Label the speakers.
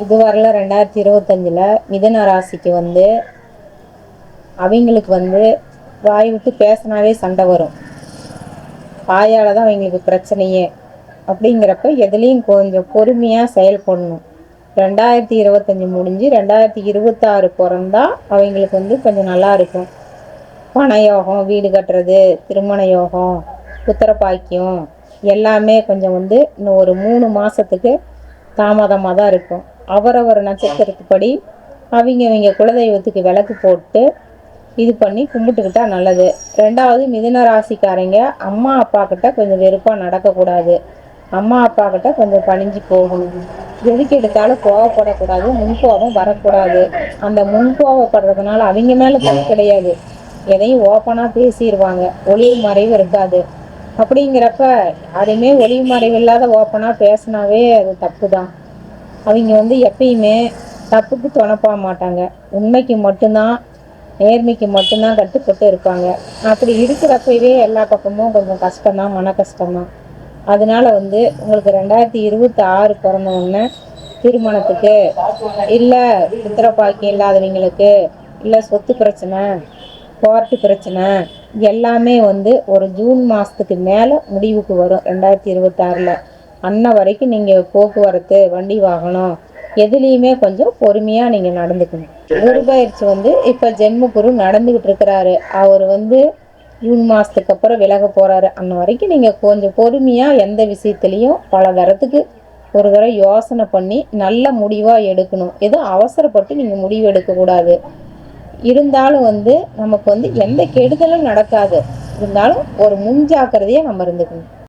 Speaker 1: இது வரல 2025ல் மிதுன ராசிக்கு அவங்களுக்கு வாய் விட்டு பேசினாவே சண்டை வரும். வாயால் தான் அவங்களுக்கு பிரச்சனையே. அப்படிங்கிறப்ப எதுலேயும் கொஞ்சம் பொறுமையாக செயல்படணும். 2025 முடிஞ்சு 2026 பிறந்தா அவங்களுக்கு கொஞ்சம் நல்லா இருக்கும். பண யோகம், வீடு கட்டுறது, திருமண யோகம், புத்திர பாக்கியம் எல்லாமே கொஞ்சம் இன்னும் ஒரு 3 மாதத்துக்கு தாமதமாக தான் இருக்கும். அவரவர் நட்சத்திரத்துப்படி அவங்க குலதெய்வத்துக்கு விளக்கு போட்டு இது பண்ணி கும்பிட்டுக்கிட்டா நல்லது. 2வது மிதுன ராசிக்காரங்க அம்மா அப்பா கிட்ட கொஞ்சம் வெறுப்பாக நடக்கக்கூடாது. அம்மா அப்பா கிட்ட கொஞ்சம் பணிஞ்சு போகணும். எதுக்கு எடுத்தாலும் கோவப்படக்கூடாது, முன்கோபம் வரக்கூடாது. அந்த முன்கோவப்படுறதுனால அவங்க மேலே தப்பு கிடையாது. எதையும் ஓப்பனாக பேசிடுவாங்க, ஒளிவு மறைவு இருக்காது. அப்படிங்கிறப்ப யாருமே ஒளிவு மறைவு இல்லாத ஓப்பனாக பேசினாவே அது தப்பு தான். அவங்க எப்பயுமே தப்புக்கு துணப்பா மாட்டாங்க. உண்மைக்கு மட்டும்தான், நேர்மைக்கு மட்டும்தான் கட்டுப்பட்டு இருப்பாங்க. அப்படி இருக்கிறப்பவே எல்லா பக்கமும் கொஞ்சம் கஷ்டம்தான், மன கஷ்டம்தான். அதனால உங்களுக்கு 2026 பிறந்தவொடனே திருமணத்துக்கு இல்லை, புத்திர பாக்கியம் இல்லாதவங்களுக்கு இல்லை, சொத்து பிரச்சனை, கோர்ட்டு பிரச்சனை எல்லாமே ஒரு ஜூன் மாதத்துக்கு மேலே முடிவுக்கு வரும். 2026ல் அன்ன வரைக்கும் நீங்கள் போக்குவரத்து, வண்டி வாகனம் எதுலேயுமே கொஞ்சம் பொறுமையாக நீங்கள் நடந்துக்கணும். குரு பயிற்சி இப்போ ஜென்மகுரு நடந்துக்கிட்டு இருக்கிறாரு. அவர் ஜூன் மாதத்துக்கு அப்புறம் விலக போகிறாரு. அன்ன வரைக்கும் நீங்கள் கொஞ்சம் பொறுமையாக எந்த விஷயத்துலையும் பல தரத்துக்கு ஒரு தடவை யோசனை பண்ணி நல்ல முடிவாக எடுக்கணும். எதுவும் அவசரப்பட்டு நீங்கள் முடிவு எடுக்கக்கூடாது. இருந்தாலும் நமக்கு எந்த கெடுதலும் நடக்காது. இருந்தாலும் ஒரு முன்ஜாக்கிரதையாக நம்ம இருந்துக்கணும்.